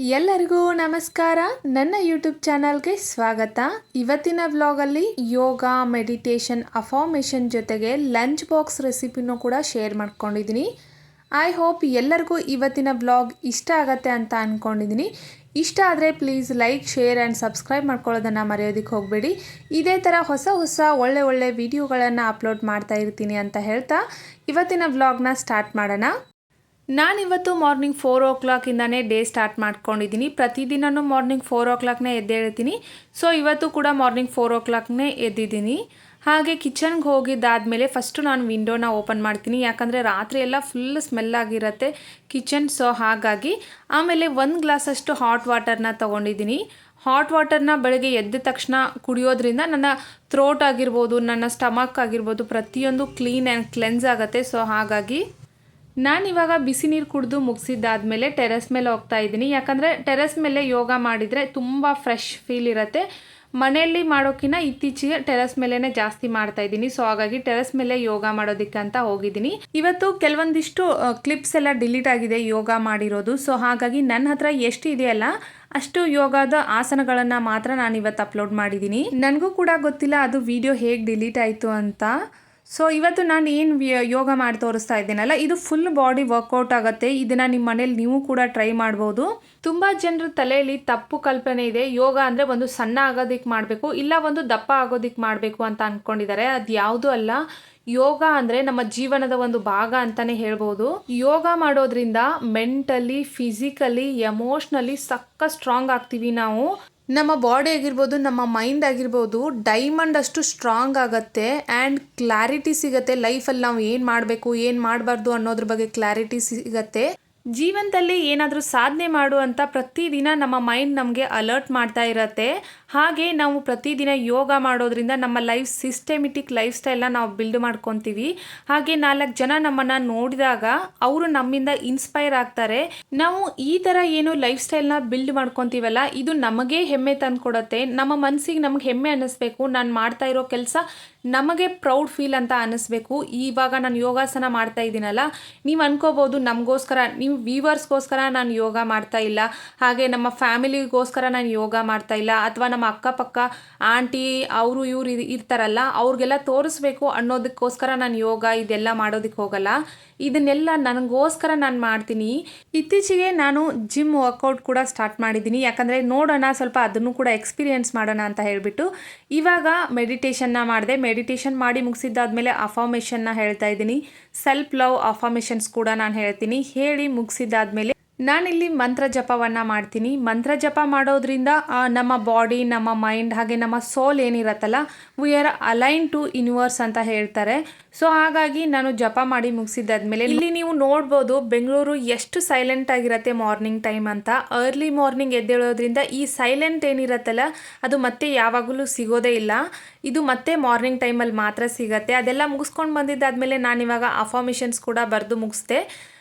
ಎಲ್ಲರಿಗೂ ನಮಸ್ಕಾರ. ನನ್ನ ಯೂಟ್ಯೂಬ್ ಚಾನಲ್ಗೆ ಸ್ವಾಗತ. ಇವತ್ತಿನ ವ್ಲಾಗಲ್ಲಿ ಯೋಗ, ಮೆಡಿಟೇಷನ್, ಅಫಾರ್ಮೇಷನ್ ಜೊತೆಗೆ ಲಂಚ್ ಬಾಕ್ಸ್ ರೆಸಿಪಿನೂ ಕೂಡ ಶೇರ್ ಮಾಡ್ಕೊಂಡಿದ್ದೀನಿ. ಐ ಹೋಪ್ ಎಲ್ಲರಿಗೂ ಇವತ್ತಿನ ವ್ಲಾಗ್ ಇಷ್ಟ ಆಗತ್ತೆ ಅಂತ ಅಂದ್ಕೊಂಡಿದ್ದೀನಿ. ಇಷ್ಟ ಆದರೆ please like, share and subscribe ಮಾಡ್ಕೊಳ್ಳೋದನ್ನು ಮರೆಯೋದಕ್ಕೆ ಹೋಗಬೇಡಿ. ಇದೇ ಥರ ಹೊಸ ಒಳ್ಳೆ ವಿಡಿಯೋಗಳನ್ನು ಅಪ್ಲೋಡ್ ಮಾಡ್ತಾ ಇರ್ತೀನಿ ಅಂತ ಹೇಳ್ತಾ ಇವತ್ತಿನ ವ್ಲಾಗ್ನ ಸ್ಟಾರ್ಟ್ ಮಾಡೋಣ. ನಾನಿವತ್ತು ಮಾರ್ನಿಂಗ್ 4 o'clock ಡೇ ಸ್ಟಾರ್ಟ್ ಮಾಡ್ಕೊಂಡಿದ್ದೀನಿ. ಪ್ರತಿದಿನವೂ ಮಾರ್ನಿಂಗ್ 4 o'clockನೇ ಎದ್ದೇಳ್ತೀನಿ. ಸೊ ಇವತ್ತು ಕೂಡ ಮಾರ್ನಿಂಗ್ 4 o'clockನೇ ಎದ್ದಿದ್ದೀನಿ. ಹಾಗೆ ಕಿಚನ್ಗೆ ಹೋಗಿದ್ದಾದಮೇಲೆ ಫಸ್ಟು ನಾನು ವಿಂಡೋನ ಓಪನ್ ಮಾಡ್ತೀನಿ, ಯಾಕಂದರೆ ರಾತ್ರಿ ಎಲ್ಲ ಫುಲ್ ಸ್ಮೆಲ್ಲಾಗಿರುತ್ತೆ ಕಿಚನ್. ಸೊ ಹಾಗಾಗಿ ಆಮೇಲೆ 1 ಗ್ಲಾಸಷ್ಟು ಹಾಟ್ ವಾಟರ್ನ ತೊಗೊಂಡಿದ್ದೀನಿ. ಹಾಟ್ ವಾಟರ್ನ ಬೆಳಗ್ಗೆ ಎದ್ದ ತಕ್ಷಣ ಕುಡಿಯೋದ್ರಿಂದ ನನ್ನ ಥ್ರೋಟ್ ಆಗಿರ್ಬೋದು, ನನ್ನ ಸ್ಟಮಕ್ ಆಗಿರ್ಬೋದು, ಪ್ರತಿಯೊಂದು ಕ್ಲೀನ್ ಆ್ಯಂಡ್ ಕ್ಲೆನ್ಸ್ ಆಗುತ್ತೆ. ಸೊ ಹಾಗಾಗಿ ನಾನಿವಾಗ ಬಿಸಿ ನೀರು ಕುಡಿದು ಮುಗಿಸಿದ್ದಾದಮೇಲೆ ಟೆರೆಸ್ ಮೇಲೆ ಹೋಗ್ತಾ ಇದ್ದೀನಿ. ಯಾಕಂದರೆ ಟೆರೆಸ್ ಮೇಲೆ ಯೋಗ ಮಾಡಿದರೆ ತುಂಬ ಫ್ರೆಶ್ ಫೀಲ್ ಇರುತ್ತೆ. ಮನೆಯಲ್ಲಿ ಮಾಡೋಕ್ಕಿಂತ ಇತ್ತೀಚೆಗೆ ಟೆರೆಸ್ ಮೇಲೇ ಜಾಸ್ತಿ ಮಾಡ್ತಾ ಇದ್ದೀನಿ. ಸೊ ಹಾಗಾಗಿ ಟೆರೆಸ್ ಮೇಲೆ ಯೋಗ ಮಾಡೋದಕ್ಕೆ ಅಂತ ಹೋಗಿದ್ದೀನಿ. ಇವತ್ತು ಕೆಲವೊಂದಿಷ್ಟು ಕ್ಲಿಪ್ಸ್ ಎಲ್ಲ ಡಿಲೀಟ್ ಆಗಿದೆ ಯೋಗ ಮಾಡಿರೋದು. ಸೊ ಹಾಗಾಗಿ ನನ್ನ ಹತ್ರ ಎಷ್ಟು ಇದೆಯಲ್ಲ ಅಷ್ಟು ಯೋಗದ ಆಸನಗಳನ್ನು ಮಾತ್ರ ನಾನು ಇವತ್ತು ಅಪ್ಲೋಡ್ ಮಾಡಿದ್ದೀನಿ. ನನಗೂ ಕೂಡ ಗೊತ್ತಿಲ್ಲ ಅದು ವಿಡಿಯೋ ಹೇಗೆ ಡಿಲೀಟ್ ಆಯಿತು ಅಂತ. ಸೊ ಇವತ್ತು ನಾನು ಏನು ಯೋಗ ಮಾಡಿ ತೋರಿಸ್ತಾ ಇದ್ದೀನಲ್ಲ, ಇದು ಫುಲ್ ಬಾಡಿ ವರ್ಕೌಟ್ ಆಗುತ್ತೆ. ಇದನ್ನು ನಿಮ್ಮ ಮನೇಲಿ ನೀವು ಕೂಡ ಟ್ರೈ ಮಾಡ್ಬೋದು. ತುಂಬ ಜನರ ತಲೆಯಲ್ಲಿ ತಪ್ಪು ಕಲ್ಪನೆ ಇದೆ, ಯೋಗ ಅಂದರೆ ಒಂದು ಸಣ್ಣ ಆಗೋದಕ್ಕೆ ಮಾಡಬೇಕು, ಇಲ್ಲ ಒಂದು ದಪ್ಪ ಆಗೋದಕ್ಕೆ ಮಾಡಬೇಕು ಅಂತ ಅಂದ್ಕೊಂಡಿದ್ದಾರೆ. ಅದು ಯಾವುದೂ ಅಲ್ಲ. ಯೋಗ ಅಂದರೆ ನಮ್ಮ ಜೀವನದ ಒಂದು ಭಾಗ ಅಂತಲೇ ಹೇಳ್ಬೋದು. ಯೋಗ ಮಾಡೋದ್ರಿಂದ ಮೆಂಟಲಿ, ಫಿಸಿಕಲಿ, ಎಮೋಷ್ನಲಿ ಸಕ್ಕ ಸ್ಟ್ರಾಂಗ್ ಆಗ್ತೀವಿ ನಾವು. ನಮ್ಮ ಬಾಡಿ ಆಗಿರ್ಬೋದು, ನಮ್ಮ ಮೈಂಡ್ ಆಗಿರ್ಬೋದು ಡೈಮಂಡ್ ಅಷ್ಟು ಸ್ಟ್ರಾಂಗ್ ಆಗುತ್ತೆ ಆ್ಯಂಡ್ ಕ್ಲಾರಿಟಿ ಸಿಗುತ್ತೆ. ಲೈಫಲ್ಲಿ ನಾವು ಏನು ಮಾಡಬೇಕು, ಏನು ಮಾಡಬಾರ್ದು ಅನ್ನೋದ್ರ ಬಗ್ಗೆ ಕ್ಲಾರಿಟಿ ಸಿಗುತ್ತೆ. ಜೀವನದಲ್ಲಿ ಏನಾದರೂ ಸಾಧನೆ ಮಾಡುವಂಥ ಪ್ರತಿದಿನ ನಮ್ಮ ಮೈಂಡ್ ನಮಗೆ ಅಲರ್ಟ್ ಮಾಡ್ತಾ ಇರುತ್ತೆ. ಹಾಗೆ ನಾವು ಪ್ರತಿದಿನ ಯೋಗ ಮಾಡೋದ್ರಿಂದ ನಮ್ಮ ಲೈಫ್ ಸಿಸ್ಟಮೆಟಿಕ್ ಲೈಫ್ ಸ್ಟೈಲ್ನ ನಾವು ಬಿಲ್ಡ್ ಮಾಡ್ಕೊತೀವಿ. ಹಾಗೆ 4 ಜನ ನಮ್ಮನ್ನು ನೋಡಿದಾಗ ಅವರು ನಮ್ಮಿಂದ ಇನ್ಸ್ಪೈರ್ ಆಗ್ತಾರೆ. ನಾವು ಈ ಥರ ಏನು ಲೈಫ್ ಸ್ಟೈಲ್ನ ಬಿಲ್ಡ್ ಮಾಡ್ಕೊತೀವಲ್ಲ, ಇದು ನಮಗೆ ಹೆಮ್ಮೆ ತಂದುಕೊಡುತ್ತೆ. ನಮ್ಮ ಮನಸ್ಸಿಗೆ ನಮ್ಗೆ ಹೆಮ್ಮೆ ಅನ್ನಿಸ್ಬೇಕು. ನಾನು ಮಾಡ್ತಾ ಇರೋ ಕೆಲಸ ನಮಗೆ ಪ್ರೌಡ್ ಫೀಲ್ ಅಂತ ಅನ್ನಿಸ್ಬೇಕು. ಇವಾಗ ನಾನು ಯೋಗಾಸನ ಮಾಡ್ತಾ ಇದ್ದೀನಲ್ಲ, ನೀವು ಅನ್ಕೋಬೋದು ನಮಗೋಸ್ಕರ, ನೀವು ವ್ಯೂವರ್ಸ್ಗೋಸ್ಕರ ನಾನು ಯೋಗ ಮಾಡ್ತಾ ಇಲ್ಲ, ಹಾಗೆ ನಮ್ಮ ಫ್ಯಾಮಿಲಿಗೋಸ್ಕರ ನಾನು ಯೋಗ ಮಾಡ್ತಾ ಇಲ್ಲ, ಅಥವಾ ನಮ್ಮ ಅಕ್ಕಪಕ್ಕ ಆಂಟಿ ಅವರು ಇವರು ಇರ್ತಾರಲ್ಲ ಅವ್ರಿಗೆಲ್ಲ ತೋರಿಸ್ಬೇಕು ಅನ್ನೋದಕ್ಕೋಸ್ಕರ ನಾನು ಯೋಗ ಇದೆಲ್ಲ ಮಾಡೋದಕ್ಕೆ ಹೋಗಲ್ಲ. ಇದನ್ನೆಲ್ಲ ನನಗೋಸ್ಕರ ನಾನು ಮಾಡ್ತೀನಿ. ಇತ್ತೀಚೆಗೆ ನಾನು ಜಿಮ್ ವರ್ಕೌಟ್ ಕೂಡ ಸ್ಟಾರ್ಟ್ ಮಾಡಿದ್ದೀನಿ. ಯಾಕಂದರೆ ನೋಡೋಣ, ಸ್ವಲ್ಪ ಅದನ್ನು ಕೂಡ ಎಕ್ಸ್ಪೀರಿಯೆನ್ಸ್ ಮಾಡೋಣ ಅಂತ ಹೇಳಿಬಿಟ್ಟು ಇವಾಗ ಮೆಡಿಟೇಷನ್ನ ಮಾಡಿದೆ. ಮೆಡಿಟೇಷನ್ ಮಾಡಿ ಮುಗಿಸಿದ್ದಾದಮೇಲೆ ಅಫಾರ್ಮೇಷನ್ನ ಹೇಳ್ತಾ ಇದ್ದೀನಿ. ಸೆಲ್ಫ್ ಲವ್ ಅಫಾರ್ಮೇಷನ್ಸ್ ಕೂಡ ನಾನು ಹೇಳ್ತೀನಿ. ಹೇಳಿ ಮುಗಿಸಿದ್ದಾದಮೇಲೆ ನಾನಿಲ್ಲಿ ಮಂತ್ರ ಜಪವನ್ನು ಮಾಡ್ತೀನಿ. ಮಂತ್ರ ಜಪ ಮಾಡೋದ್ರಿಂದ ನಮ್ಮ ಬಾಡಿ, ನಮ್ಮ ಮೈಂಡ್, ಹಾಗೆ ನಮ್ಮ ಸೋಲ್ ಏನಿರತ್ತಲ್ಲ, we are align to universe ಅಂತ ಹೇಳ್ತಾರೆ. ಸೊ ಹಾಗಾಗಿ ನಾನು ಜಪ ಮಾಡಿ ಮುಗಿಸಿದ್ದಾದ್ಮೇಲೆ ಇಲ್ಲಿ ನೀವು ನೋಡ್ಬೋದು ಬೆಂಗಳೂರು ಎಷ್ಟು ಸೈಲೆಂಟ್ ಆಗಿರುತ್ತೆ ಮಾರ್ನಿಂಗ್ ಟೈಮ್ ಅಂತ. ಅರ್ಲಿ ಮಾರ್ನಿಂಗ್ ಎದ್ದೇಳೋದ್ರಿಂದ ಈ ಸೈಲೆಂಟ್ ಏನಿರತ್ತಲ್ಲ ಅದು ಮತ್ತೆ ಯಾವಾಗಲೂ ಸಿಗೋದೇ ಇಲ್ಲ. ಇದು ಮತ್ತೆ ಮಾರ್ನಿಂಗ್ ಟೈಮಲ್ಲಿ ಮಾತ್ರ ಸಿಗತ್ತೆ. ಅದೆಲ್ಲ ಮುಗಿಸ್ಕೊಂಡು ಬಂದಿದ್ದಾದಮೇಲೆ ನಾನಿವಾಗ ಅಫಾರ್ಮೇಷನ್ಸ್ ಕೂಡ ಬರೆದು ಮುಗಿಸ್ದೆ.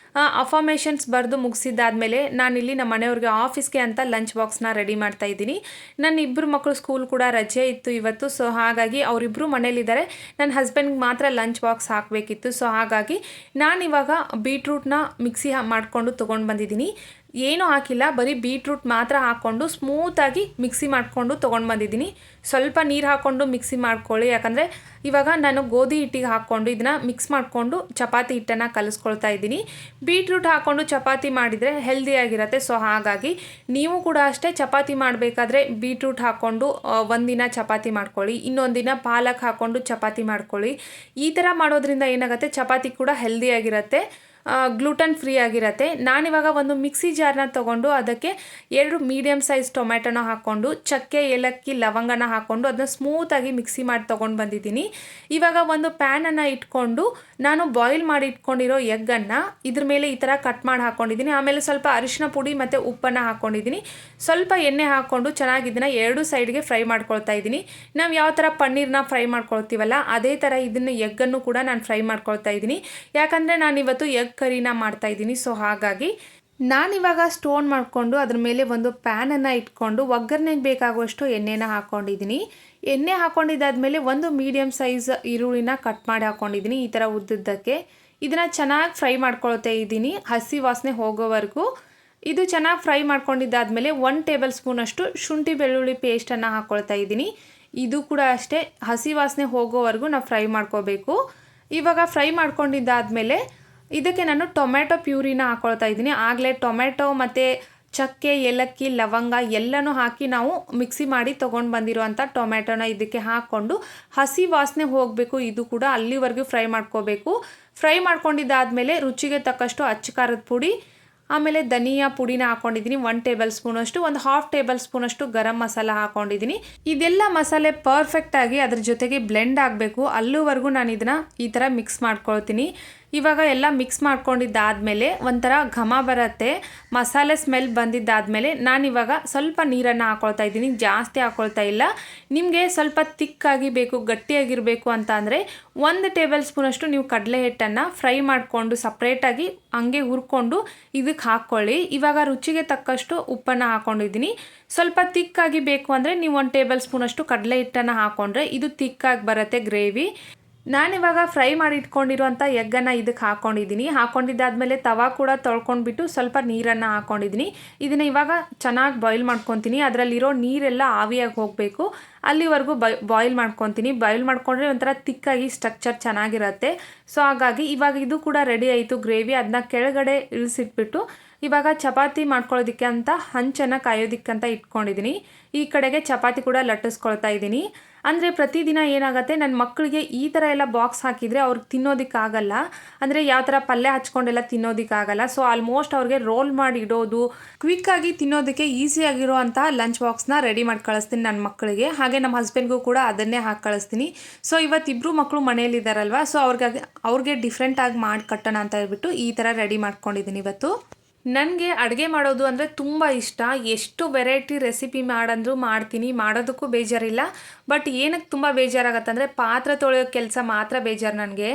ಅಫಾರ್ಮೇಷನ್ಸ್ ಬರೆದು ಮುಗಿಸಿದ್ದಾದಮೇಲೆ ನಾನಿಲ್ಲಿ ನಮ್ಮ ಮನೆಯವ್ರಿಗೆ ಆಫೀಸ್ಗೆ ಅಂತ ಲಂಚ್ ಬಾಕ್ಸ್ನ ರೆಡಿ ಮಾಡ್ತಾ ಇದ್ದೀನಿ. ನನ್ನ 2 ಮಕ್ಕಳು ಸ್ಕೂಲ್ ಕೂಡ ರಜೆ ಇತ್ತು ಇವತ್ತು. ಸೊ ಹಾಗಾಗಿ ಅವರಿಬ್ಬರು ಮನೇಲಿದ್ದಾರೆ. ನನ್ನ ಹಸ್ಬೆಂಡ್ಗೆ ಮಾತ್ರ ಲಂಚ್ ಬಾಕ್ಸ್ ಹಾಕಬೇಕಿತ್ತು. ಸೊ ಹಾಗಾಗಿ ನಾನಿವಾಗ ಬೀಟ್ರೂಟ್ನ ಮಿಕ್ಸಿ ಮಾಡಿಕೊಂಡು ತೊಗೊಂಡು ಬಂದಿದ್ದೀನಿ. ಏನೂ ಹಾಕಿಲ್ಲ, ಬರೀ ಬೀಟ್ರೂಟ್ ಮಾತ್ರ ಹಾಕ್ಕೊಂಡು ಸ್ಮೂತಾಗಿ ಮಿಕ್ಸಿ ಮಾಡಿಕೊಂಡು ತೊಗೊಂಡು ಬಂದಿದ್ದೀನಿ. ಸ್ವಲ್ಪ ನೀರು ಹಾಕ್ಕೊಂಡು ಮಿಕ್ಸಿ ಮಾಡ್ಕೊಳ್ಳಿ, ಯಾಕಂದರೆ ಇವಾಗ ನಾನು ಗೋಧಿ ಹಿಟ್ಟಿಗೆ ಹಾಕ್ಕೊಂಡು ಇದನ್ನು ಮಿಕ್ಸ್ ಮಾಡಿಕೊಂಡು ಚಪಾತಿ ಹಿಟ್ಟನ್ನು ಕಲಿಸ್ಕೊಳ್ತಾ ಇದ್ದೀನಿ. ಬೀಟ್ರೂಟ್ ಹಾಕ್ಕೊಂಡು ಚಪಾತಿ ಮಾಡಿದರೆ ಹೆಲ್ದಿಯಾಗಿರುತ್ತೆ. ಸೊ ಹಾಗಾಗಿ ನೀವು ಕೂಡ ಅಷ್ಟೇ ಚಪಾತಿ ಮಾಡಬೇಕಾದ್ರೆ ಬೀಟ್ರೂಟ್ ಹಾಕ್ಕೊಂಡು ಒಂದಿನ ಚಪಾತಿ ಮಾಡ್ಕೊಳ್ಳಿ, ಇನ್ನೊಂದು ದಿನ ಪಾಲಕ್ ಹಾಕ್ಕೊಂಡು ಚಪಾತಿ ಮಾಡ್ಕೊಳ್ಳಿ. ಈ ಥರ ಮಾಡೋದ್ರಿಂದ ಏನಾಗುತ್ತೆ, ಚಪಾತಿ ಕೂಡ ಹೆಲ್ದಿಯಾಗಿರುತ್ತೆ, ಗ್ಲೂಟನ್ ಫ್ರೀ ಆಗಿರುತ್ತೆ. ನಾನಿವಾಗ ಒಂದು ಮಿಕ್ಸಿ ಜಾರ್ನ ತೊಗೊಂಡು ಅದಕ್ಕೆ 2 ಮೀಡಿಯಮ್ ಸೈಜ್ ಟೊಮೆಟೊನ ಹಾಕ್ಕೊಂಡು ಚಕ್ಕೆ, ಏಲಕ್ಕಿ, ಲವಂಗನ ಹಾಕ್ಕೊಂಡು ಅದನ್ನ ಸ್ಮೂತಾಗಿ ಮಿಕ್ಸಿ ಮಾಡಿ ತೊಗೊಂಡು ಬಂದಿದ್ದೀನಿ. ಇವಾಗ ಒಂದು ಪ್ಯಾನನ್ನು ಇಟ್ಕೊಂಡು ನಾನು ಬಾಯ್ಲ್ ಮಾಡಿ ಇಟ್ಕೊಂಡಿರೋ ಎಗ್ಗನ್ನು ಇದ್ರ ಮೇಲೆ ಈ ಥರ ಕಟ್ ಮಾಡಿ ಹಾಕ್ಕೊಂಡಿದ್ದೀನಿ. ಆಮೇಲೆ ಸ್ವಲ್ಪ ಅರಿಶಿನ ಪುಡಿ ಮತ್ತು ಉಪ್ಪನ್ನು ಹಾಕ್ಕೊಂಡಿದ್ದೀನಿ. ಸ್ವಲ್ಪ ಎಣ್ಣೆ ಹಾಕ್ಕೊಂಡು ಚೆನ್ನಾಗಿ ಇದನ್ನು 2 ಸೈಡ್ಗೆ ಫ್ರೈ ಮಾಡ್ಕೊಳ್ತಾ ಇದ್ದೀನಿ. ನಾವು ಯಾವ ಥರ ಪನ್ನೀರ್ನ ಫ್ರೈ ಮಾಡ್ಕೊಳ್ತೀವಲ್ಲ ಅದೇ ಥರ ಇದನ್ನು ಎಗ್ಗನ್ನು ಕೂಡ ನಾನು ಫ್ರೈ ಮಾಡ್ಕೊಳ್ತಾ ಇದ್ದೀನಿ. ಯಾಕಂದರೆ ನಾನಿವತ್ತು ಎಗ್ ಕರಿನ ಮಾಡ್ತಾ ಇದ್ದೀನಿ. ಸೊ ಹಾಗಾಗಿ ನಾನಿವಾಗ ಸ್ಟೋನ್ ಮಾಡಿಕೊಂಡು ಅದ್ರ ಮೇಲೆ ಒಂದು ಪ್ಯಾನನ್ನು ಇಟ್ಕೊಂಡು ಒಗ್ಗರಣೆಗೆ ಬೇಕಾಗುವಷ್ಟು ಎಣ್ಣೆನ ಹಾಕ್ಕೊಂಡಿದ್ದೀನಿ. ಎಣ್ಣೆ ಹಾಕ್ಕೊಂಡಿದ್ದಾದ್ಮೇಲೆ ಒಂದು ಮೀಡಿಯಮ್ ಸೈಜ್ ಈರುಳ್ಳಿನ ಕಟ್ ಮಾಡಿ ಹಾಕ್ಕೊಂಡಿದ್ದೀನಿ ಈ ಥರ ಉದ್ದುದ್ದಕ್ಕೆ. ಇದನ್ನು ಚೆನ್ನಾಗಿ ಫ್ರೈ ಮಾಡ್ಕೊಳ್ತಾ ಇದ್ದೀನಿ ಹಸಿ ವಾಸನೆ ಹೋಗೋವರೆಗೂ. ಇದು ಚೆನ್ನಾಗಿ ಫ್ರೈ ಮಾಡ್ಕೊಂಡಿದ್ದಾದಮೇಲೆ 1 ಟೇಬಲ್ ಸ್ಪೂನಷ್ಟು ಶುಂಠಿ ಬೆಳ್ಳುಳ್ಳಿ ಪೇಸ್ಟನ್ನು ಹಾಕ್ಕೊಳ್ತಾ ಇದ್ದೀನಿ. ಇದು ಕೂಡ ಅಷ್ಟೇ ಹಸಿ ವಾಸನೆ ಹೋಗೋವರೆಗೂ ನಾವು ಫ್ರೈ ಮಾಡ್ಕೋಬೇಕು. ಇವಾಗ ಫ್ರೈ ಮಾಡ್ಕೊಂಡಿದ್ದಾದಮೇಲೆ ಇದಕ್ಕೆ ನಾನು ಟೊಮೆಟೊ ಪ್ಯೂರಿನ ಹಾಕ್ಕೊಳ್ತಾ ಇದ್ದೀನಿ. ಆಗಲೇ ಟೊಮೆಟೊ ಮತ್ತು ಚಕ್ಕೆ, ಏಲಕ್ಕಿ, ಲವಂಗ ಎಲ್ಲನೂ ಹಾಕಿ ನಾವು ಮಿಕ್ಸಿ ಮಾಡಿ ತೊಗೊಂಡು ಬಂದಿರುವಂಥ ಟೊಮೆಟೊನ ಇದಕ್ಕೆ ಹಾಕ್ಕೊಂಡು ಹಸಿ ವಾಸನೆ ಹೋಗಬೇಕು. ಇದು ಕೂಡ ಅಲ್ಲಿವರೆಗೂ ಫ್ರೈ ಮಾಡ್ಕೋಬೇಕು. ಫ್ರೈ ಮಾಡ್ಕೊಂಡಿದ್ದಾದಮೇಲೆ ರುಚಿಗೆ ತಕ್ಕಷ್ಟು ಅಚ್ಚ ಖಾರದ ಪುಡಿ, ಆಮೇಲೆ ಧನಿಯಾ ಪುಡಿನ ಹಾಕ್ಕೊಂಡಿದ್ದೀನಿ 1 ಟೇಬಲ್ ಸ್ಪೂನಷ್ಟು, ಒಂದು 1/2 ಟೇಬಲ್ ಸ್ಪೂನಷ್ಟು ಗರಂ ಮಸಾಲ ಹಾಕ್ಕೊಂಡಿದ್ದೀನಿ. ಇದೆಲ್ಲ ಮಸಾಲೆ ಪರ್ಫೆಕ್ಟಾಗಿ ಅದ್ರ ಜೊತೆಗೆ ಬ್ಲೆಂಡ್ ಆಗಬೇಕು. ಅಲ್ಲಿವರೆಗೂ ನಾನು ಇದನ್ನು ಈ ಥರ ಮಿಕ್ಸ್ ಮಾಡ್ಕೊಳ್ತೀನಿ. ಇವಾಗ ಎಲ್ಲ ಮಿಕ್ಸ್ ಮಾಡ್ಕೊಂಡಿದ್ದಾದಮೇಲೆ ಒಂಥರ ಘಮ ಬರುತ್ತೆ. ಮಸಾಲೆ ಸ್ಮೆಲ್ ಬಂದಿದ್ದಾದಮೇಲೆ ನಾನಿವಾಗ ಸ್ವಲ್ಪ ನೀರನ್ನು ಹಾಕ್ಕೊಳ್ತಾ ಇದ್ದೀನಿ. ಜಾಸ್ತಿ ಹಾಕ್ಕೊಳ್ತಾ ಇಲ್ಲ. ನಿಮಗೆ ಸ್ವಲ್ಪ ತಿಕ್ಕಾಗಿ ಬೇಕು, ಗಟ್ಟಿಯಾಗಿರಬೇಕು ಅಂತ ಅಂದರೆ 1 ಟೇಬಲ್ ಸ್ಪೂನಷ್ಟು ನೀವು ಕಡಲೆ ಹಿಟ್ಟನ್ನು ಫ್ರೈ ಮಾಡಿಕೊಂಡು ಸಪ್ರೇಟಾಗಿ ಹಂಗೆ ಹುರ್ಕೊಂಡು ಇದಕ್ಕೆ ಹಾಕ್ಕೊಳ್ಳಿ. ಇವಾಗ ರುಚಿಗೆ ತಕ್ಕಷ್ಟು ಉಪ್ಪನ್ನು ಹಾಕ್ಕೊಂಡಿದ್ದೀನಿ. ಸ್ವಲ್ಪ ತಿಕ್ಕಾಗಿ ಬೇಕು ಅಂದರೆ ನೀವು 1 ಟೇಬಲ್ ಸ್ಪೂನಷ್ಟು ಕಡಲೆ ಹಿಟ್ಟನ್ನು ಹಾಕ್ಕೊಂಡ್ರೆ ಇದು ತಿಕ್ಕಾಗಿ ಬರುತ್ತೆ ಗ್ರೇವಿ. ನಾನಿವಾಗ ಫ್ರೈ ಮಾಡಿ ಇಟ್ಕೊಂಡಿರುವಂಥ ಎಗ್ಗನ್ನು ಇದಕ್ಕೆ ಹಾಕ್ಕೊಂಡಿದ್ದೀನಿ. ಹಾಕ್ಕೊಂಡಿದ್ದಾದಮೇಲೆ ತವಾ ಕೂಡ ತೊಳ್ಕೊಂಡ್ಬಿಟ್ಟು ಸ್ವಲ್ಪ ನೀರನ್ನು ಹಾಕ್ಕೊಂಡಿದ್ದೀನಿ. ಇದನ್ನು ಇವಾಗ ಚೆನ್ನಾಗಿ ಬಾಯ್ಲ್ ಮಾಡ್ಕೊತೀನಿ. ಅದರಲ್ಲಿರೋ ನೀರೆಲ್ಲ ಆವಿಯಾಗಿ ಹೋಗಬೇಕು, ಅಲ್ಲಿವರೆಗೂ ಬಾಯ್ಲ್ ಮಾಡ್ಕೊತೀನಿ. ಬಾಯ್ಲ್ ಮಾಡ್ಕೊಂಡ್ರೆ ಒಂಥರ ತಿಕ್ಕಾಗಿ ಸ್ಟ್ರಕ್ಚರ್ ಚೆನ್ನಾಗಿರುತ್ತೆ. ಸೊ ಹಾಗಾಗಿ ಇವಾಗ ಇದು ಕೂಡ ರೆಡಿ ಆಯಿತು ಗ್ರೇವಿ. ಅದನ್ನ ಕೆಳಗಡೆ ಇಳಿಸಿಟ್ಬಿಟ್ಟು ಇವಾಗ ಚಪಾತಿ ಮಾಡ್ಕೊಳ್ಳೋದಕ್ಕೆ ಅಂತ ಹಂಚನ್ನು ಕಾಯೋದಕ್ಕಂತ ಇಟ್ಕೊಂಡಿದ್ದೀನಿ. ಈ ಕಡೆಗೆ ಚಪಾತಿ ಕೂಡ ಲಟ್ಟಿಸ್ಕೊಳ್ತಾ ಇದ್ದೀನಿ. ಅಂದರೆ ಪ್ರತಿದಿನ ಏನಾಗುತ್ತೆ, ನನ್ನ ಮಕ್ಕಳಿಗೆ ಈ ಥರ ಎಲ್ಲ ಬಾಕ್ಸ್ ಹಾಕಿದರೆ ಅವ್ರಿಗೆ ತಿನ್ನೋದಕ್ಕಾಗಲ್ಲ. ಅಂದರೆ ಯಾವ ಥರ ಪಲ್ಯ ಹಚ್ಕೊಂಡೆಲ್ಲ ತಿನ್ನೋದಕ್ಕಾಗಲ್ಲ. ಸೊ ಆಲ್ಮೋಸ್ಟ್ ಅವ್ರಿಗೆ ರೋಲ್ ಮಾಡಿ ಇಡೋದು, ಕ್ವಿಕ್ಕಾಗಿ ತಿನ್ನೋದಕ್ಕೆ ಈಸಿಯಾಗಿರೋ ಅಂಥ ಲಂಚ್ ಬಾಕ್ಸ್ನ ರೆಡಿ ಮಾಡಿ ಕಳಿಸ್ತೀನಿ ನನ್ನ ಮಕ್ಕಳಿಗೆ. ಹಾಗೆ ನಮ್ಮ ಹಸ್ಬೆಂಡ್ಗೂ ಕೂಡ ಅದನ್ನೇ ಹಾಕಿ ಕಳಿಸ್ತೀನಿ. ಸೊ ಇವತ್ತಿಬ್ಬರು ಮಕ್ಕಳು ಮನೆಯಲ್ಲಿದ್ದಾರಲ್ವ, ಸೊ ಅವ್ರಿಗೆ ಡಿಫ್ರೆಂಟಾಗಿ ಮಾಡಿ ಕಟ್ಟೋಣ ಅಂತ ಹೇಳ್ಬಿಟ್ಟು ಈ ಥರ ರೆಡಿ ಮಾಡ್ಕೊಂಡಿದ್ದೀನಿ ಇವತ್ತು. ನನಗೆ ಅಡುಗೆ ಮಾಡೋದು ಅಂದರೆ ತುಂಬ ಇಷ್ಟ. ಎಷ್ಟು ವೆರೈಟಿ ರೆಸಿಪಿ ಮಾಡಂದ್ರೂ ಮಾಡ್ತೀನಿ, ಮಾಡೋದಕ್ಕೂ ಬೇಜಾರಿಲ್ಲ. ಬಟ್ ಏನಕ್ಕೆ ತುಂಬ ಬೇಜಾರಾಗತ್ತೆ ಅಂದರೆ ಪಾತ್ರೆ ತೊಳೆಯೋ ಕೆಲಸ ಮಾತ್ರ ಬೇಜಾರು ನನಗೆ.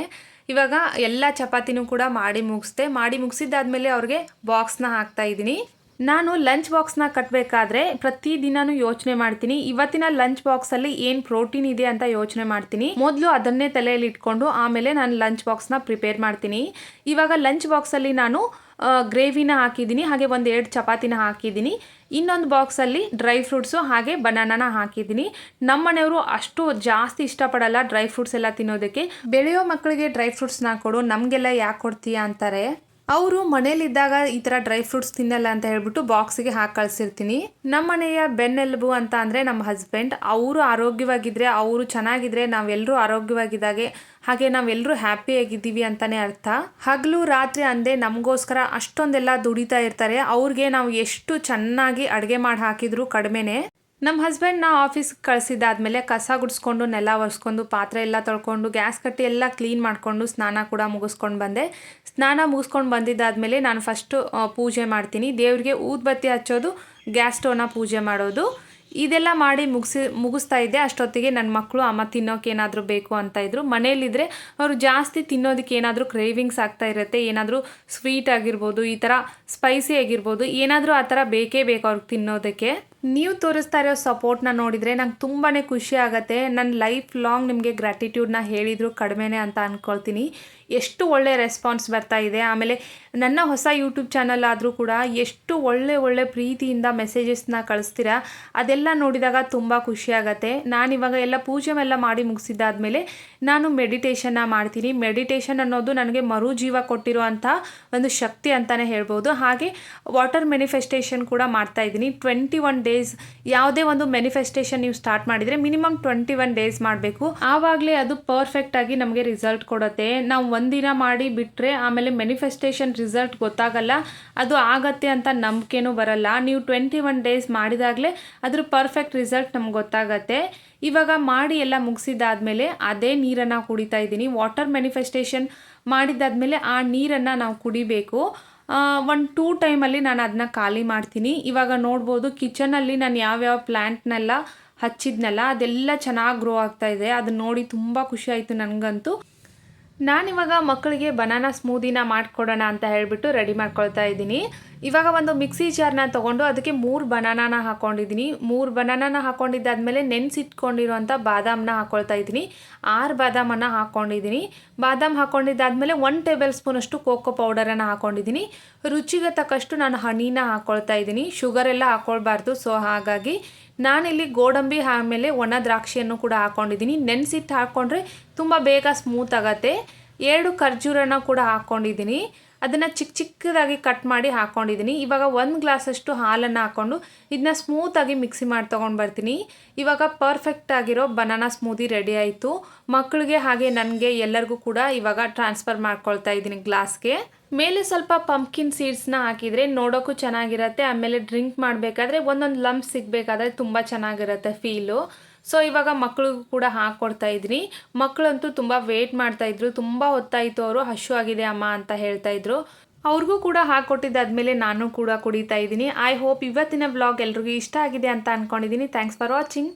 ಇವಾಗ ಎಲ್ಲ ಚಪಾತಿನೂ ಕೂಡ ಮಾಡಿ ಮುಗಿಸಿದ್ದಾದಮೇಲೆ ಅವ್ರಿಗೆ ಬಾಕ್ಸ್ನ ಹಾಕ್ತಾಯಿದ್ದೀನಿ. ನಾನು ಲಂಚ್ ಬಾಕ್ಸ್ನ ಕಟ್ಟಬೇಕಾದ್ರೆ ಪ್ರತಿದಿನವೂ ಯೋಚನೆ ಮಾಡ್ತೀನಿ, ಇವತ್ತಿನ ಲಂಚ್ ಬಾಕ್ಸಲ್ಲಿ ಏನು ಪ್ರೋಟೀನ್ ಇದೆ ಅಂತ ಯೋಚನೆ ಮಾಡ್ತೀನಿ. ಮೊದಲು ಅದನ್ನೇ ತಲೆಯಲ್ಲಿ ಇಟ್ಕೊಂಡು ಆಮೇಲೆ ನಾನು ಲಂಚ್ ಬಾಕ್ಸ್ನ ಪ್ರಿಪೇರ್ ಮಾಡ್ತೀನಿ. ಇವಾಗ ಲಂಚ್ ಬಾಕ್ಸಲ್ಲಿ ನಾನು ಗ್ರೇವಿನ ಹಾಕಿದ್ದೀನಿ, ಹಾಗೆ 1-2 ಚಪಾತಿನ ಹಾಕಿದ್ದೀನಿ. ಇನ್ನೊಂದು ಬಾಕ್ಸಲ್ಲಿ ಡ್ರೈ ಫ್ರೂಟ್ಸು ಹಾಗೆ ಬನಾನಾನ ಹಾಕಿದ್ದೀನಿ. ನಮ್ಮ ಮನೆಯವರು ಅಷ್ಟು ಜಾಸ್ತಿ ಇಷ್ಟಪಡಲ್ಲ ಡ್ರೈ ಫ್ರೂಟ್ಸ್ ಎಲ್ಲ ತಿನ್ನೋದಕ್ಕೆ. ಬೆಳೆಯೋ ಮಕ್ಕಳಿಗೆ ಡ್ರೈ ಫ್ರೂಟ್ಸ್ನ ಕೊಡು, ನಮಗೆಲ್ಲ ಯಾಕೆ ಕೊಡ್ತೀಯಾ ಅಂತಾರೆ. ಅವರು ಮನೇಲಿದ್ದಾಗ ಈ ಥರ ಡ್ರೈ ಫ್ರೂಟ್ಸ್ ತಿನ್ನಲ್ಲ ಅಂತ ಹೇಳ್ಬಿಟ್ಟು ಬಾಕ್ಸಿಗೆ ಹಾಕಿ ಕಳಿಸಿರ್ತೀನಿ. ನಮ್ಮ ಮನೆಯ ಬೆನ್ನೆಲುಬು ಅಂತ ಅಂದರೆ ನಮ್ಮ ಹಸ್ಬೆಂಡ್. ಅವರು ಆರೋಗ್ಯವಾಗಿದ್ದರೆ, ಅವರು ಚೆನ್ನಾಗಿದ್ರೆ ನಾವೆಲ್ಲರೂ ಆರೋಗ್ಯವಾಗಿದ್ದಾಗೆ, ಹಾಗೆ ನಾವೆಲ್ಲರೂ ಹ್ಯಾಪಿಯಾಗಿದ್ದೀವಿ ಅಂತಲೇ ಅರ್ಥ. ಹಗಲು ರಾತ್ರಿ ಅಂದೇ ನಮಗೋಸ್ಕರ ಅಷ್ಟೊಂದೆಲ್ಲ ದುಡಿತಾ ಇರ್ತಾರೆ. ಅವ್ರಿಗೆ ನಾವು ಎಷ್ಟು ಚೆನ್ನಾಗಿ ಅಡುಗೆ ಮಾಡಿ ಹಾಕಿದ್ರು ಕಡಿಮೆನೇ. ನಮ್ಮ ಹಸ್ಬೆಂಡ್ನ ಆಫೀಸ್ಗೆ ಕಳಿಸಿದ್ದಾದಮೇಲೆ ಕಸ ಗುಡಿಸ್ಕೊಂಡು, ನೆಲ ಒರೆಸ್ಕೊಂಡು, ಪಾತ್ರೆ ಎಲ್ಲ ತೊಳ್ಕೊಂಡು, ಗ್ಯಾಸ್ ಕಟ್ಟಿ ಎಲ್ಲ ಕ್ಲೀನ್ ಮಾಡಿಕೊಂಡು ಸ್ನಾನ ಕೂಡ ಮುಗಿಸ್ಕೊಂಡು ಬಂದೆ. ಸ್ನಾನ ಮುಗಿಸ್ಕೊಂಡು ಬಂದಿದ್ದಾದಮೇಲೆ ನಾನು ಫಸ್ಟು ಪೂಜೆ ಮಾಡ್ತೀನಿ. ದೇವ್ರಿಗೆ ಊದುಬತ್ತಿ ಹಚ್ಚೋದು, ಗ್ಯಾಸ್ ಸ್ಟವ್ನ ಪೂಜೆ ಮಾಡೋದು, ಇದೆಲ್ಲ ಮಾಡಿ ಮುಗಿಸ್ತಾ ಇದ್ದೆ. ಅಷ್ಟೊತ್ತಿಗೆ ನನ್ನ ಮಕ್ಕಳು ಅಮ್ಮ ತಿನ್ನೋಕೆ ಏನಾದರೂ ಬೇಕು ಅಂತ ಇದ್ರು. ಮನೇಲಿದ್ದರೆ ಅವರು ಜಾಸ್ತಿ ತಿನ್ನೋದಕ್ಕೆ ಏನಾದರೂ ಕ್ರೇವಿಂಗ್ಸ್ ಆಗ್ತಾ ಇರುತ್ತೆ. ಏನಾದರೂ ಸ್ವೀಟ್ ಆಗಿರ್ಬೋದು, ಈ ಥರ ಸ್ಪೈಸಿ ಆಗಿರ್ಬೋದು, ಏನಾದರೂ ಆ ಥರ ಬೇಕೇ ಬೇಕು ಅವ್ರಿಗೆ ತಿನ್ನೋದಕ್ಕೆ. ನೀವು ತೋರಿಸ್ತಾ ಇರೋ ಸಪೋರ್ಟ್ನ ನೋಡಿದರೆ ನಂಗೆ ತುಂಬಾ ಖುಷಿ ಆಗುತ್ತೆ. ನನ್ನ ಲೈಫ್ ಲಾಂಗ್ ನಿಮಗೆ ಗ್ರ್ಯಾಟಿಟ್ಯೂಡ್ನ ಹೇಳಿದ್ರು ಕಡಿಮೆನೇ ಅಂತ ಅಂದ್ಕೊಳ್ತೀನಿ. ಎಷ್ಟು ಒಳ್ಳೆ ರೆಸ್ಪಾನ್ಸ್ ಬರ್ತಾ ಇದೆ. ಆಮೇಲೆ ನನ್ನ ಹೊಸ ಯೂಟ್ಯೂಬ್ ಚಾನಲ್ ಆದರೂ ಕೂಡ ಎಷ್ಟು ಒಳ್ಳೆ ಪ್ರೀತಿಯಿಂದ ಮೆಸೇಜಸ್ನ ಕಳಿಸ್ತೀರಾ. ಅದೆಲ್ಲ ನೋಡಿದಾಗ ತುಂಬ ಖುಷಿಯಾಗತ್ತೆ. ನಾನಿವಾಗ ಎಲ್ಲ ಪೂಜೆ ಎಲ್ಲ ಮಾಡಿ ಮುಗಿಸಿದ್ದಾದಮೇಲೆ ನಾನು ಮೆಡಿಟೇಷನ್ನ ಮಾಡ್ತೀನಿ. ಮೆಡಿಟೇಷನ್ ಅನ್ನೋದು ನನಗೆ ಮರುಜೀವ ಕೊಟ್ಟಿರುವಂಥ ಒಂದು ಶಕ್ತಿ ಅಂತಲೇ ಹೇಳ್ಬೋದು. ಹಾಗೆ ವಾಟರ್ ಮ್ಯಾನಿಫೆಸ್ಟೇಷನ್ ಕೂಡ ಮಾಡ್ತಾಯಿದ್ದೀನಿ. 21 ಡೇಸ್ ಯಾವುದೇ ಒಂದು ಮ್ಯಾನಿಫೆಸ್ಟೇಷನ್ ನೀವು ಸ್ಟಾರ್ಟ್ ಮಾಡಿದರೆ ಮಿನಿಮಮ್ 21 ಡೇಸ್ ಮಾಡಬೇಕು. ಆವಾಗಲೇ ಅದು ಪರ್ಫೆಕ್ಟಾಗಿ ನಮಗೆ ರಿಸಲ್ಟ್ ಕೊಡುತ್ತೆ. ನಾವು ಒಂದಿನ ಮಾಡಿ ಬಿಟ್ಟರೆ ಆಮೇಲೆ ಮ್ಯಾನಿಫೆಸ್ಟೇಷನ್ ರಿಸಲ್ಟ್ ಗೊತ್ತಾಗಲ್ಲ, ಅದು ಆಗತ್ತೆ ಅಂತ ನಂಬಿಕೆನೂ ಬರಲ್ಲ. ನೀವು 21 ಡೇಸ್ ಮಾಡಿದಾಗಲೇ ಅದ್ರ ಪರ್ಫೆಕ್ಟ್ ರಿಸಲ್ಟ್ ನಮ್ಗೆ ಗೊತ್ತಾಗತ್ತೆ. ಇವಾಗ ಮಾಡಿ ಎಲ್ಲ ಮುಗಿಸಿದ್ದಾದಮೇಲೆ ಅದೇ ನೀರನ್ನು ಕುಡಿತಾ ಇದ್ದೀನಿ. ವಾಟರ್ ಮ್ಯಾನಿಫೆಸ್ಟೇಷನ್ ಮಾಡಿದ್ದಾದಮೇಲೆ ಆ ನೀರನ್ನು ನಾವು ಕುಡಿಬೇಕು. 1-2 ಟೈಮಲ್ಲಿ ನಾನು ಅದನ್ನ ಖಾಲಿ ಮಾಡ್ತೀನಿ. ಇವಾಗ ನೋಡ್ಬೋದು ಕಿಚನಲ್ಲಿ ನಾನು ಯಾವ್ಯಾವ ಪ್ಲ್ಯಾಂಟ್ನೆಲ್ಲ ಹಚ್ಚಿದ್ನಲ್ಲ ಅದೆಲ್ಲ ಚೆನ್ನಾಗಿ ಗ್ರೋ ಆಗ್ತಾ ಇದೆ. ಅದನ್ನ ನೋಡಿ ತುಂಬ ಖುಷಿ ಆಯಿತು ನನಗಂತೂ. ನಾನಿವಾಗ ಮಕ್ಕಳಿಗೆ ಬನಾನಾ ಸ್ಮೂದಿನ ಮಾಡಿಕೊಡೋಣ ಅಂತ ಹೇಳಿಬಿಟ್ಟು ರೆಡಿ ಮಾಡ್ಕೊಳ್ತಾ ಇದ್ದೀನಿ. ಇವಾಗ ಒಂದು ಮಿಕ್ಸಿ ಜಾರ್ನ ತೊಗೊಂಡು ಅದಕ್ಕೆ 3 ಬನಾನಾನ ಹಾಕ್ಕೊಂಡಿದ್ದೀನಿ. 3 ಬನಾನಾನ ಹಾಕ್ಕೊಂಡಿದ್ದಾದಮೇಲೆ ನೆನೆಸಿಟ್ಕೊಂಡಿರುವಂಥ ಬಾದಾಮನ್ನ ಹಾಕ್ಕೊಳ್ತಾ ಇದ್ದೀನಿ. 6 ಬಾದಾಮನ್ನು ಹಾಕ್ಕೊಂಡಿದ್ದೀನಿ. ಬಾದಾಮ್ ಹಾಕ್ಕೊಂಡಿದ್ದಾದಮೇಲೆ 1 ಟೇಬಲ್ ಸ್ಪೂನಷ್ಟು ಕೋಕೋ ಪೌಡರನ್ನು ಹಾಕ್ಕೊಂಡಿದ್ದೀನಿ. ರುಚಿಗೆ ತಕ್ಕಷ್ಟು ನಾನು ಹನಿನ ಹಾಕ್ಕೊಳ್ತಾ ಇದ್ದೀನಿ. ಶುಗರ್ ಎಲ್ಲ ಹಾಕ್ಕೊಳ್ಬಾರ್ದು. ಸೊ ಹಾಗಾಗಿ ನಾನಿಲ್ಲಿ ಗೋಡಂಬಿ ಆಮೇಲೆ ಒಣ ದ್ರಾಕ್ಷಿಯನ್ನು ಕೂಡ ಹಾಕ್ಕೊಂಡಿದ್ದೀನಿ. ನೆನೆಸಿಟ್ಟು ಹಾಕ್ಕೊಂಡ್ರೆ ತುಂಬ ಬೇಗ ಸ್ಮೂತ್ ಆಗುತ್ತೆ. 2 ಖರ್ಜೂರನ ಕೂಡ ಹಾಕ್ಕೊಂಡಿದ್ದೀನಿ. ಅದನ್ನು ಚಿಕ್ಕ ಚಿಕ್ಕದಾಗಿ ಕಟ್ ಮಾಡಿ ಹಾಕ್ಕೊಂಡಿದ್ದೀನಿ. ಇವಾಗ 1 ಗ್ಲಾಸಷ್ಟು ಹಾಲನ್ನು ಹಾಕ್ಕೊಂಡು ಇದನ್ನ ಸ್ಮೂತಾಗಿ ಮಿಕ್ಸಿ ಮಾಡಿ ತೊಗೊಂಡು ಬರ್ತೀನಿ. ಇವಾಗ ಪರ್ಫೆಕ್ಟ್ ಆಗಿರೋ ಬನಾನಾ ಸ್ಮೂದಿ ರೆಡಿ ಆಯಿತು. ಮಕ್ಕಳಿಗೆ ಹಾಗೆ ನನಗೆ ಎಲ್ಲರಿಗೂ ಕೂಡ ಇವಾಗ ಟ್ರಾನ್ಸ್ಫರ್ ಮಾಡ್ಕೊಳ್ತಾ ಇದ್ದೀನಿ ಗ್ಲಾಸ್ಗೆ. ಮೇಲೆ ಸ್ವಲ್ಪ ಪಂಪ್ಕಿನ್ ಸೀಡ್ಸ್ನ ಹಾಕಿದರೆ ನೋಡೋಕ್ಕೂ ಚೆನ್ನಾಗಿರುತ್ತೆ. ಆಮೇಲೆ ಡ್ರಿಂಕ್ ಮಾಡಬೇಕಾದ್ರೆ ಒಂದೊಂದು ಲಂಪ್ ಸಿಗಬೇಕಾದ್ರೆ ತುಂಬ ಚೆನ್ನಾಗಿರುತ್ತೆ ಫೀಲು. ಸೊ ಇವಾಗ ಮಕ್ಕಳಿಗೂ ಕೂಡ ಹಾಕ್ಕೊಡ್ತಾ ಇದ್ದೀನಿ. ಮಕ್ಕಳಂತೂ ತುಂಬ ವೇಟ್ ಮಾಡ್ತಾಯಿದ್ರು. ತುಂಬ ಹೊತ್ತಾಯಿತು, ಅವರು ಹಶು ಆಗಿದೆ ಅಮ್ಮ ಅಂತ ಹೇಳ್ತಾಯಿದ್ರು. ಅವ್ರಿಗೂ ಕೂಡ ಹಾಕ್ಕೊಟ್ಟಿದ್ದಾದ್ಮೇಲೆ ನಾನು ಕೂಡ ಕುಡಿತಾ ಇದ್ದೀನಿ. ಐ ಹೋಪ್ ಇವತ್ತಿನ ವ್ಲಾಗ್ ಎಲ್ರಿಗೂ ಇಷ್ಟ ಆಗಿದೆ ಅಂತ ಅಂದ್ಕೊಂಡಿದ್ದೀನಿ. Thanks for watching.